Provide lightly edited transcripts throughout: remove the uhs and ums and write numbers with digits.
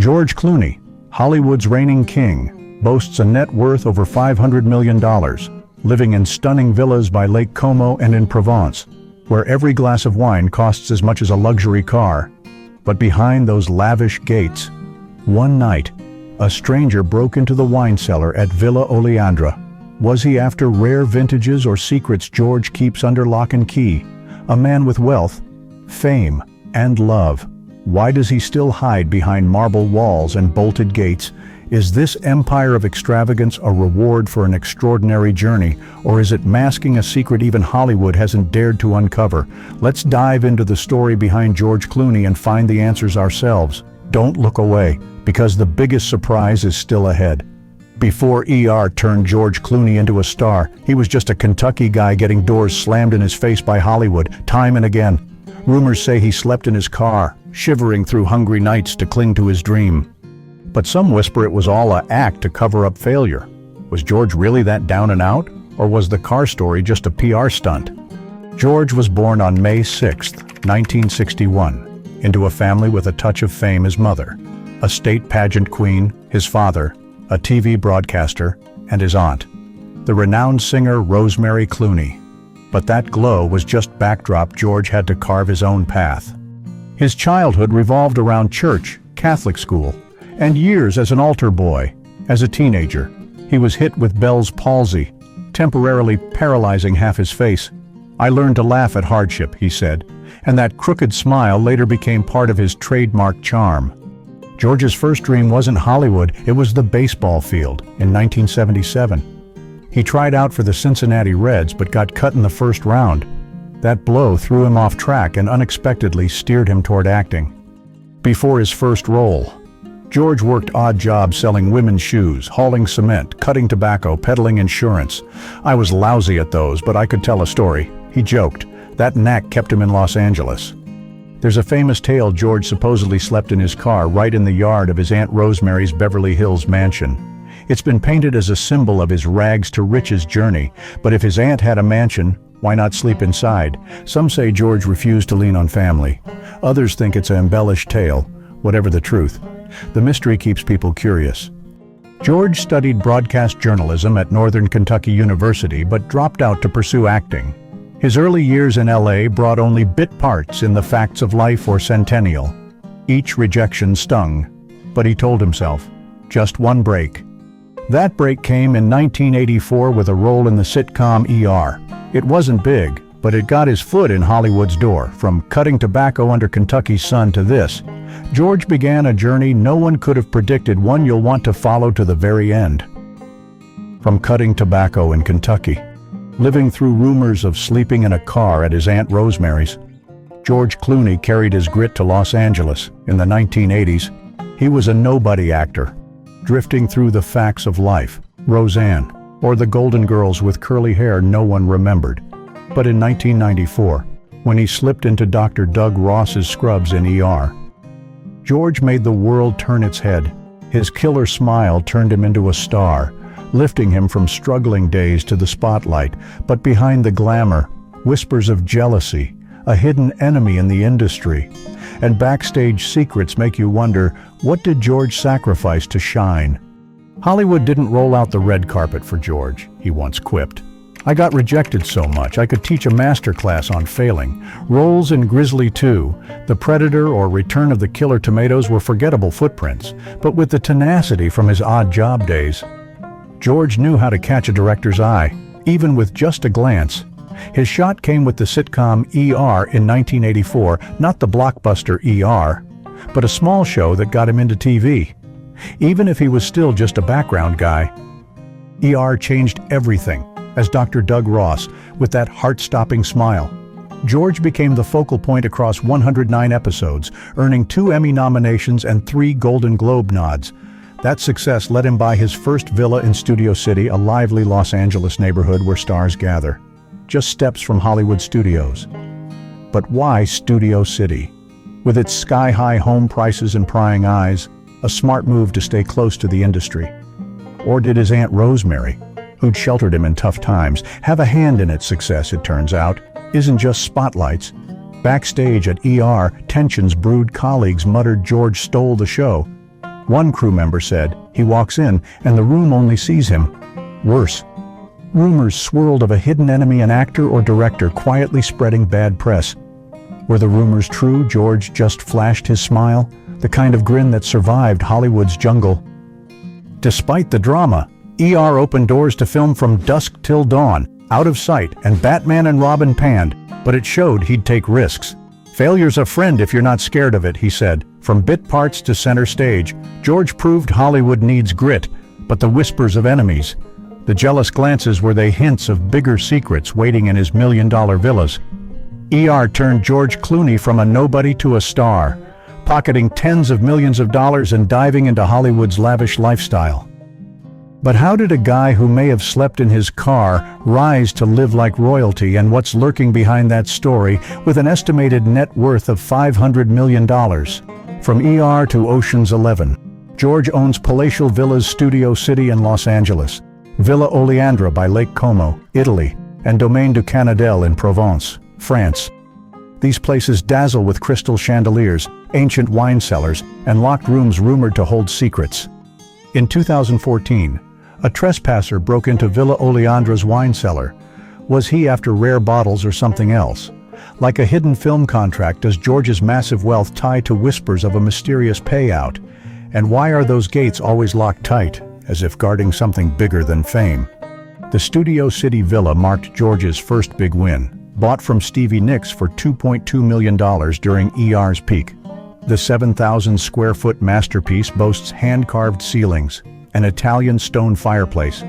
George Clooney, Hollywood's reigning king, boasts a net worth over $500 million, living in stunning villas by Lake Como and in Provence, where every glass of wine costs as much as a luxury car. But behind those lavish gates, one night, a stranger broke into the wine cellar at Villa Oleandra. Was he after rare vintages or secrets George keeps under lock and key? A man with wealth, fame, and love. Why does he still hide behind marble walls and bolted gates? Is this empire of extravagance a reward for an extraordinary journey, or is it masking a secret even Hollywood hasn't dared to uncover? Let's dive into the story behind George Clooney and find the answers ourselves. Don't look away, because the biggest surprise is still ahead. Before ER turned George Clooney into a star, he was just a Kentucky guy getting doors slammed in his face by Hollywood, time and again. Rumors say he slept in his car, shivering through hungry nights to cling to his dream. But some whisper it was all an act to cover up failure. Was George really that down and out, or was the car story just a PR stunt? George was born on May 6, 1961, into a family with a touch of fame. His mother, a state pageant queen, his father, a TV broadcaster, and his aunt, the renowned singer Rosemary Clooney. But that glow was just backdrop. George had to carve his own path. His childhood revolved around church, Catholic school, and years as an altar boy. As a teenager, he was hit with Bell's palsy, temporarily paralyzing half his face. "I learned to laugh at hardship," he said, and that crooked smile later became part of his trademark charm. George's first dream wasn't Hollywood, it was the baseball field in 1977. He tried out for the Cincinnati Reds but got cut in the first round. That blow threw him off track and unexpectedly steered him toward acting. Before his first role, George worked odd jobs selling women's shoes, hauling cement, cutting tobacco, peddling insurance. "I was lousy at those, but I could tell a story," he joked. That knack kept him in Los Angeles. There's a famous tale George supposedly slept in his car right in the yard of his Aunt Rosemary's Beverly Hills mansion. It's been painted as a symbol of his rags-to-riches journey, but if his aunt had a mansion, why not sleep inside? Some say George refused to lean on family. Others think it's an embellished tale. Whatever the truth, the mystery keeps people curious. George studied broadcast journalism at Northern Kentucky University but dropped out to pursue acting. His early years in LA brought only bit parts in The Facts of Life or Centennial. Each rejection stung, but he told himself, just one break. That break came in 1984 with a role in the sitcom ER. It wasn't big, but it got his foot in Hollywood's door. From cutting tobacco under Kentucky's sun to this, George began a journey no one could have predicted, one you'll want to follow to the very end. From cutting tobacco in Kentucky, living through rumors of sleeping in a car at his Aunt Rosemary's, George Clooney carried his grit to Los Angeles in the 1980s. He was a nobody actor, drifting through The Facts of Life, Roseanne, or the Golden Girls with curly hair no one remembered. But in 1994, when he slipped into Dr. Doug Ross's Scrubs in ER, George made the world turn its head. His killer smile turned him into a star, lifting him from struggling days to the spotlight. But behind the glamour, whispers of jealousy, a hidden enemy in the industry, and backstage secrets make you wonder, what did George sacrifice to shine? Hollywood didn't roll out the red carpet for George, he once quipped. "I got rejected so much I could teach a masterclass on failing." Roles in Grizzly 2, The Predator, or Return of the Killer Tomatoes were forgettable footprints, but with the tenacity from his odd job days, George knew how to catch a director's eye, even with just a glance. His shot came with the sitcom ER in 1984, not the blockbuster ER, but a small show that got him into TV. Even if he was still just a background guy, ER changed everything as Dr. Doug Ross, with that heart-stopping smile. George became the focal point across 109 episodes, earning 2 Emmy nominations and 3 Golden Globe nods. That success led him buy his first villa in Studio City, a lively Los Angeles neighborhood where stars gather, just steps from Hollywood studios. But why Studio City? With its sky-high home prices and prying eyes, a smart move to stay close to the industry. Or did his Aunt Rosemary, who'd sheltered him in tough times, have a hand in its success? It turns out, isn't just spotlights. Backstage at ER, tensions brewed. Colleagues muttered George stole the show. One crew member said, he walks in and the room only sees him. Worse. Rumors swirled of a hidden enemy, an actor or director quietly spreading bad press. Were the rumors true? George just flashed his smile, the kind of grin that survived Hollywood's jungle. Despite the drama, ER opened doors to film From Dusk Till Dawn, Out of Sight, and Batman and Robin panned, but it showed he'd take risks. Failure's a friend if you're not scared of it, he said. From bit parts to center stage, George proved Hollywood needs grit, but the whispers of enemies. The jealous glances, were they hints of bigger secrets waiting in his million-dollar villas? ER turned George Clooney from a nobody to a star, pocketing tens of millions of dollars and diving into Hollywood's lavish lifestyle. But how did a guy who may have slept in his car rise to live like royalty, and what's lurking behind that story with an estimated net worth of $500 million? From ER to Ocean's 11, George owns palatial villas Studio City in Los Angeles, Villa Oleandra by Lake Como, Italy, and Domaine du Canadel in Provence, France. These places dazzle with crystal chandeliers, ancient wine cellars, and locked rooms rumored to hold secrets. In 2014, a trespasser broke into Villa Oleandra's wine cellar. Was he after rare bottles or something else? Like a hidden film contract, does George's massive wealth tie to whispers of a mysterious payout? And why are those gates always locked tight, as if guarding something bigger than fame? The Studio City Villa marked George's first big win, bought from Stevie Nicks for $2.2 million during ER's peak. The 7,000-square-foot masterpiece boasts hand-carved ceilings, an Italian stone fireplace,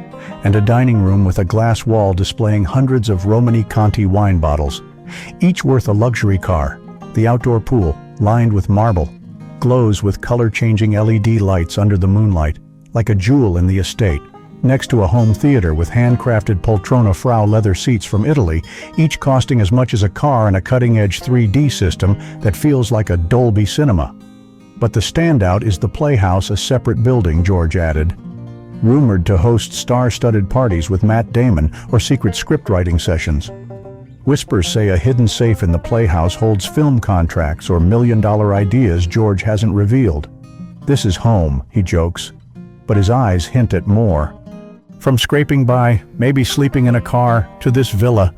and a dining room with a glass wall displaying hundreds of Romani Conti wine bottles, each worth a luxury car. The outdoor pool, lined with marble, glows with color-changing LED lights under the moonlight, like a jewel in the estate. Next to a home theater with handcrafted Poltrona Frau leather seats from Italy, each costing as much as a car, and a cutting-edge 3D system that feels like a Dolby Cinema. But the standout is the Playhouse, a separate building, George added. Rumored to host star-studded parties with Matt Damon or secret script-writing sessions. Whispers say a hidden safe in the Playhouse holds film contracts or million-dollar ideas George hasn't revealed. This is home, he jokes, but his eyes hint at more. From scraping by, maybe sleeping in a car, to this villa,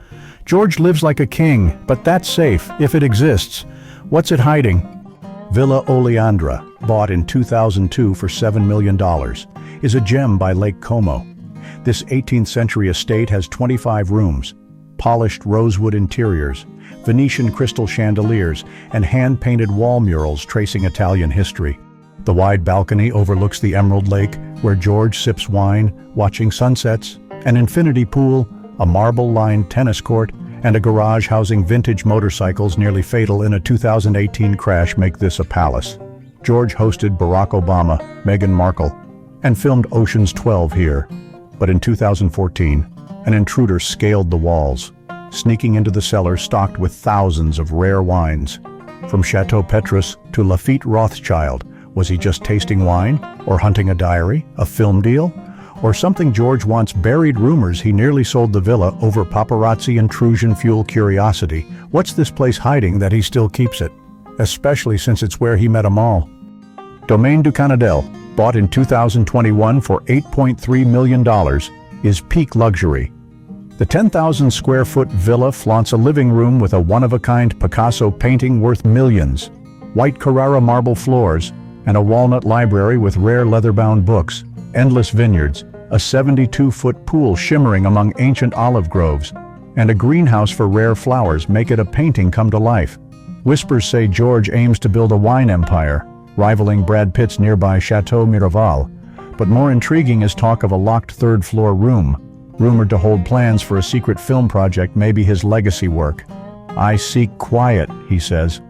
George lives like a king, but that's safe, if it exists. What's it hiding? Villa Oleandra, bought in 2002 for $7 million, is a gem by Lake Como. This 18th-century estate has 25 rooms, polished rosewood interiors, Venetian crystal chandeliers, and hand-painted wall murals tracing Italian history. The wide balcony overlooks the Emerald Lake, where George sips wine, watching sunsets, an infinity pool, a marble-lined tennis court, and a garage housing vintage motorcycles nearly fatal in a 2018 crash make this a palace. George hosted Barack Obama, Meghan Markle, and filmed Ocean's 12 here. But in 2014, an intruder scaled the walls, sneaking into the cellar stocked with thousands of rare wines. From Chateau Petrus to Lafite Rothschild, was he just tasting wine, or hunting a diary, a film deal? Or something George once buried rumors he nearly sold the villa over paparazzi intrusion fuel curiosity. What's this place hiding that he still keeps it? Especially since it's where he met them all. Domaine du Canadel, bought in 2021 for $8.3 million, is peak luxury. The 10,000-square-foot villa flaunts a living room with a one-of-a-kind Picasso painting worth millions, white Carrara marble floors, and a walnut library with rare leather-bound books, endless vineyards, a 72-foot pool shimmering among ancient olive groves, and a greenhouse for rare flowers make it a painting come to life. Whispers say George aims to build a wine empire, rivaling Brad Pitt's nearby Chateau Miraval. But more intriguing is talk of a locked third-floor room, rumored to hold plans for a secret film project, maybe his legacy work. "I seek quiet," he says,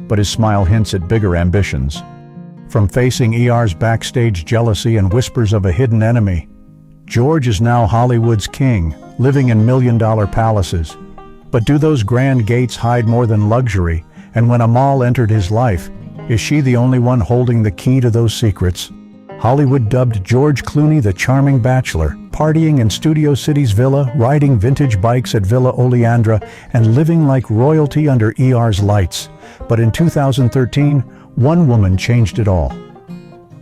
but his smile hints at bigger ambitions. From facing ER's backstage jealousy and whispers of a hidden enemy, George is now Hollywood's king, living in million-dollar palaces. But do those grand gates hide more than luxury? And when Amal entered his life, is she the only one holding the key to those secrets? Hollywood dubbed George Clooney the charming bachelor, partying in Studio City's villa, riding vintage bikes at Villa Oleandra, and living like royalty under ER's lights. But in 2013, one woman changed it all.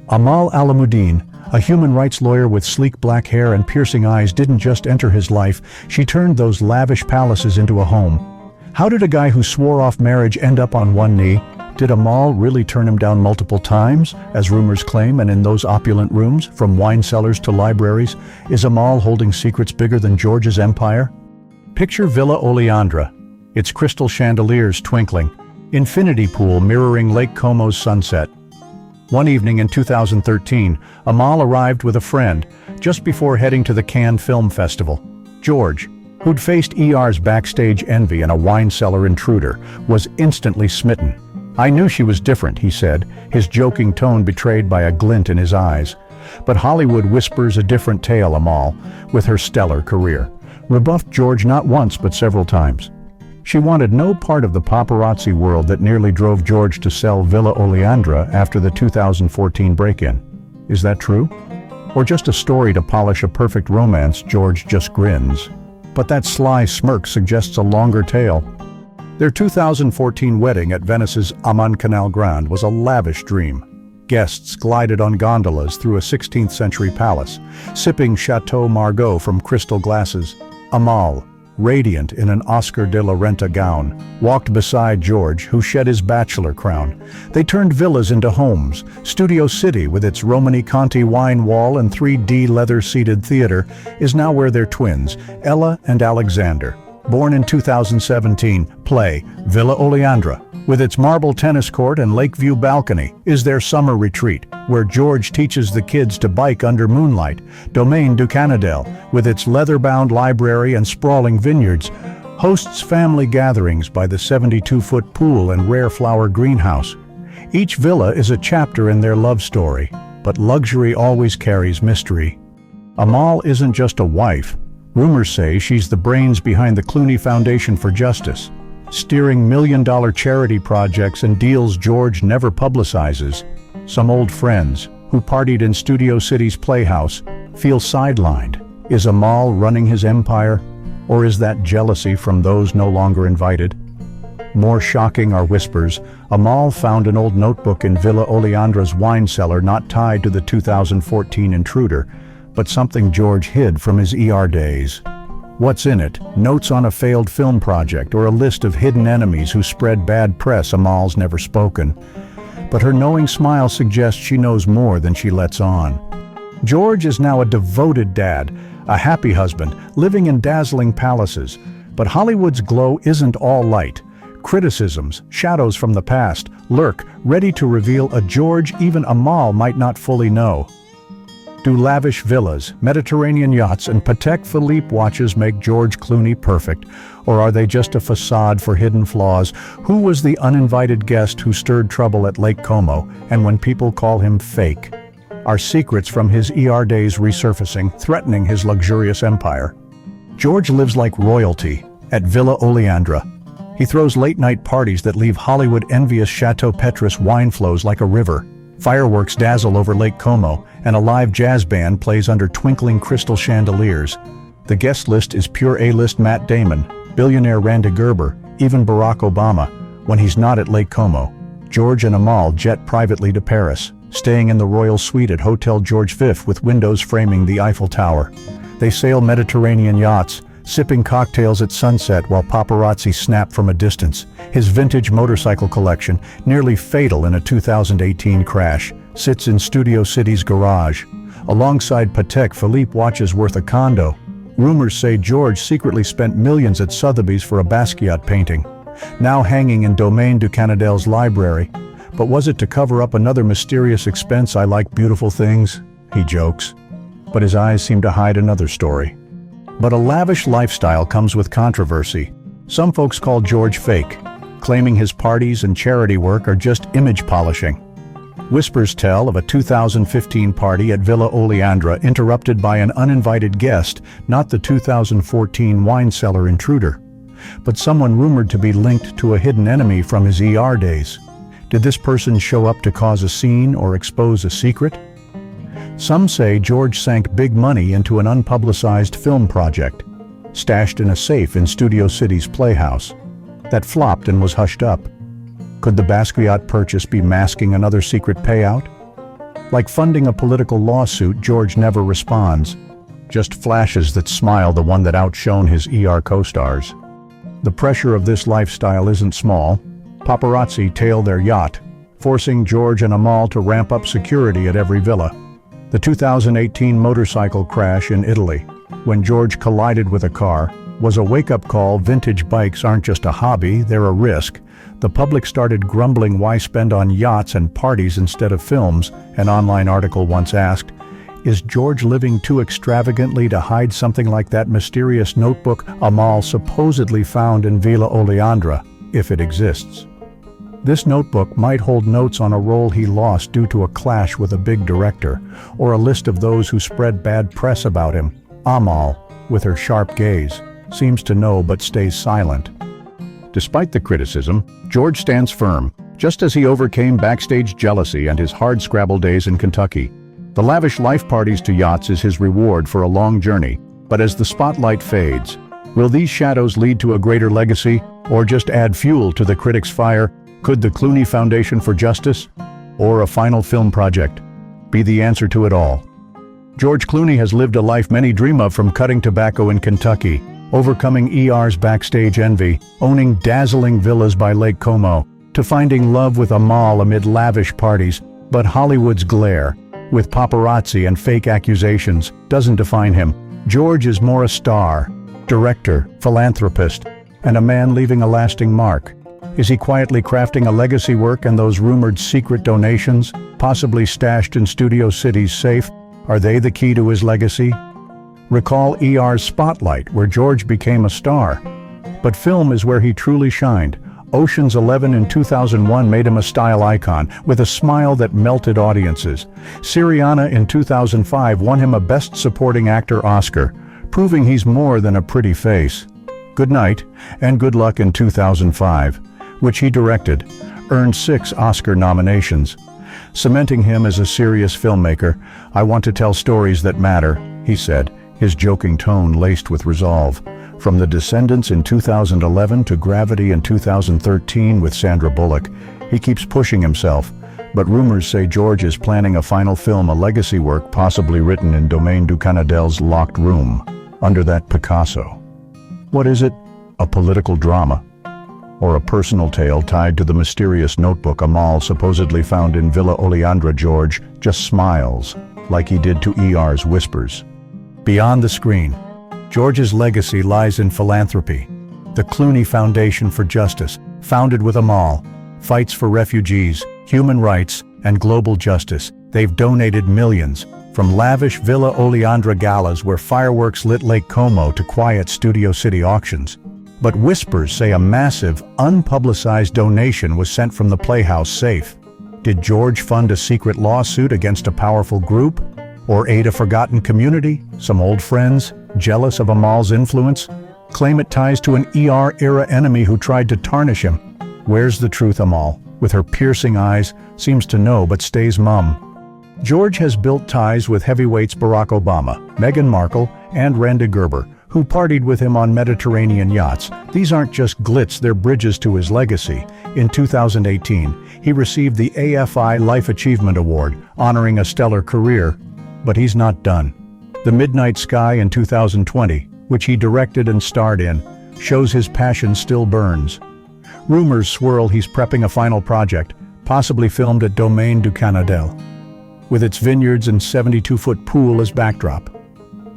Amal Alamuddin, a human rights lawyer with sleek black hair and piercing eyes, didn't just enter his life, she turned those lavish palaces into a home. How did a guy who swore off marriage end up on one knee? Did Amal really turn him down multiple times, as rumors claim, and in those opulent rooms, from wine cellars to libraries, is Amal holding secrets bigger than George's empire? Picture Villa Oleandra, its crystal chandeliers twinkling, infinity pool mirroring Lake Como's sunset. One evening in 2013, Amal arrived with a friend, just before heading to the Cannes Film Festival. George, who'd faced ER's backstage envy and a wine cellar intruder, was instantly smitten. "I knew she was different," he said, his joking tone betrayed by a glint in his eyes. But Hollywood whispers a different tale. Amal, with her stellar career, rebuffed George not once but several times. She wanted no part of the paparazzi world that nearly drove George to sell Villa Oleandra after the 2014 break-in. Is that true? Or just a story to polish a perfect romance? George just grins. But that sly smirk suggests a longer tale. Their 2014 wedding at Venice's Amman Canal Grande was a lavish dream. Guests glided on gondolas through a 16th century palace, sipping Chateau Margaux from crystal glasses. Amal, radiant in an Oscar de la Renta gown, walked beside George, who shed his bachelor crown. They turned villas into homes. Studio City, with its Romani Conti wine wall and 3D leather-seated theater, is now where their twins, Ella and Alexander, born in 2017, play. Villa Oleandra, with its marble tennis court and lakeview balcony, is their summer retreat, where George teaches the kids to bike under moonlight. Domaine du Canadel, with its leather-bound library and sprawling vineyards, hosts family gatherings by the 72-foot pool and rare flower greenhouse. Each villa is a chapter in their love story, but luxury always carries mystery. Amal isn't just a wife. Rumors say she's the brains behind the Clooney Foundation for Justice, steering million-dollar charity projects and deals George never publicizes. Some old friends, who partied in Studio City's Playhouse, feel sidelined. Is Amal running his empire, or is that jealousy from those no longer invited? More shocking are whispers. Amal found an old notebook in Villa Oleandra's wine cellar not tied to the 2014 intruder, but something George hid from his ER days. What's in it? Notes on a failed film project or a list of hidden enemies who spread bad press? Amal's never spoken, but her knowing smile suggests she knows more than she lets on. George is now a devoted dad, a happy husband, living in dazzling palaces. But Hollywood's glow isn't all light. Criticisms, shadows from the past, lurk, ready to reveal a George even Amal might not fully know. Do lavish villas, Mediterranean yachts, and Patek Philippe watches make George Clooney perfect? Or are they just a facade for hidden flaws? Who was the uninvited guest who stirred trouble at Lake Como, and when people call him fake? Are secrets from his ER days resurfacing, threatening his luxurious empire? George lives like royalty at Villa Oleandra. He throws late-night parties that leave Hollywood envious. Chateau Petrus wine flows like a river. Fireworks dazzle over Lake Como, and a live jazz band plays under twinkling crystal chandeliers. The guest list is pure A-list: Matt Damon, billionaire Randy Gerber, even Barack Obama. When he's not at Lake Como, George and Amal jet privately to Paris, staying in the royal suite at Hotel George V with windows framing the Eiffel Tower. They sail Mediterranean yachts, sipping cocktails at sunset while paparazzi snap from a distance. His vintage motorcycle collection, nearly fatal in a 2018 crash, sits in Studio City's garage. Alongside Patek Philippe watches worth a condo. Rumors say George secretly spent millions at Sotheby's for a Basquiat painting, now hanging in Domaine du Canadel's library. But was it to cover up another mysterious expense? "I like beautiful things," he jokes. But his eyes seem to hide another story. But a lavish lifestyle comes with controversy. Some folks call George fake, claiming his parties and charity work are just image polishing. Whispers tell of a 2015 party at Villa Oleandra interrupted by an uninvited guest, not the 2014 wine cellar intruder, but someone rumored to be linked to a hidden enemy from his ER days. Did this person show up to cause a scene or expose a secret? Some say George sank big money into an unpublicized film project, stashed in a safe in Studio City's Playhouse, that flopped and was hushed up. Could the Basquiat purchase be masking another secret payout? Like funding a political lawsuit, George never responds. Just flashes that smile, the one that outshone his co-stars. The pressure of this lifestyle isn't small. Paparazzi tail their yacht, forcing George and Amal to ramp up security at every villa. The 2018 motorcycle crash in Italy, when George collided with a car, was a wake-up call. Vintage bikes aren't just a hobby, they're a risk. The public started grumbling, why spend on yachts and parties instead of films? An online article once asked, is George living too extravagantly to hide something like that mysterious notebook Amal supposedly found in Villa Oleandra, if it exists? This notebook might hold notes on a role he lost due to a clash with a big director, or a list of those who spread bad press about him. Amal, with her sharp gaze, seems to know but stays silent. Despite the criticism, George stands firm, just as he overcame backstage jealousy and his hard-scrabble days in Kentucky. The lavish life parties to yachts is his reward for a long journey, but as the spotlight fades, will these shadows lead to a greater legacy, or just add fuel to the critics' fire? Could the Clooney Foundation for Justice, or a final film project, be the answer to it all? George Clooney has lived a life many dream of, from cutting tobacco in Kentucky, overcoming ER's backstage envy, owning dazzling villas by Lake Como, to finding love with Amal amid lavish parties. But Hollywood's glare, with paparazzi and fake accusations, doesn't define him. George is more a star, director, philanthropist, and a man leaving a lasting mark. Is he quietly crafting a legacy work, and those rumored secret donations, possibly stashed in Studio City's safe, are they the key to his legacy? Recall ER's Spotlight, where George became a star. But film is where he truly shined. Ocean's 11 in 2001 made him a style icon, with a smile that melted audiences. Syriana in 2005 won him a Best Supporting Actor Oscar, proving he's more than a pretty face. Good Night and Good Luck in 2005, which he directed, earned 6 Oscar nominations, cementing him as a serious filmmaker. I want to tell stories that matter, he said, his joking tone laced with resolve. From The Descendants in 2011 to Gravity in 2013 with Sandra Bullock, he keeps pushing himself. But rumors say George is planning a final film, a legacy work possibly written in Domaine du Canadel's locked room, under that Picasso. What is it? A political drama? Or a personal tale tied to the mysterious notebook Amal supposedly found in Villa Oleandra? George just smiles, like he did to ER's Whispers. Beyond the screen, George's legacy lies in philanthropy. The Clooney Foundation for Justice, founded with Amal, fights for refugees, human rights, and global justice. They've donated millions, from lavish Villa Oleandra galas where fireworks lit Lake Como to quiet Studio City auctions. But whispers say a massive, unpublicized donation was sent from the Playhouse safe. Did George fund a secret lawsuit against a powerful group? Or aid a forgotten community? Some old friends, jealous of Amal's influence, claim it ties to an ER-era enemy who tried to tarnish him. Where's the truth? Amal, with her piercing eyes, seems to know but stays mum. George has built ties with heavyweights Barack Obama, Meghan Markle, and Randa Gerber, who partied with him on Mediterranean yachts. These aren't just glitz, they're bridges to his legacy. In 2018, he received the AFI Life Achievement Award, honoring a stellar career. But he's not done. The Midnight Sky in 2020, which he directed and starred in, shows his passion still burns. Rumors swirl he's prepping a final project, possibly filmed at Domaine du Canadel, with its vineyards and 72-foot pool as backdrop.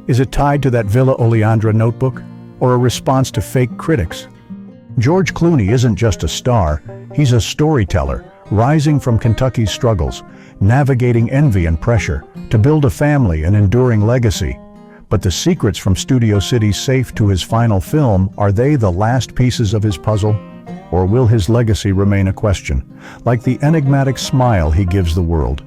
Is it tied to that Villa Oleandra notebook, or a response to fake critics? George Clooney isn't just a star, he's a storyteller, rising from Kentucky's struggles, navigating envy and pressure, to build a family and enduring legacy. But the secrets from Studio City's safe to his final film, are they the last pieces of his puzzle? Or will his legacy remain a question, like the enigmatic smile he gives the world?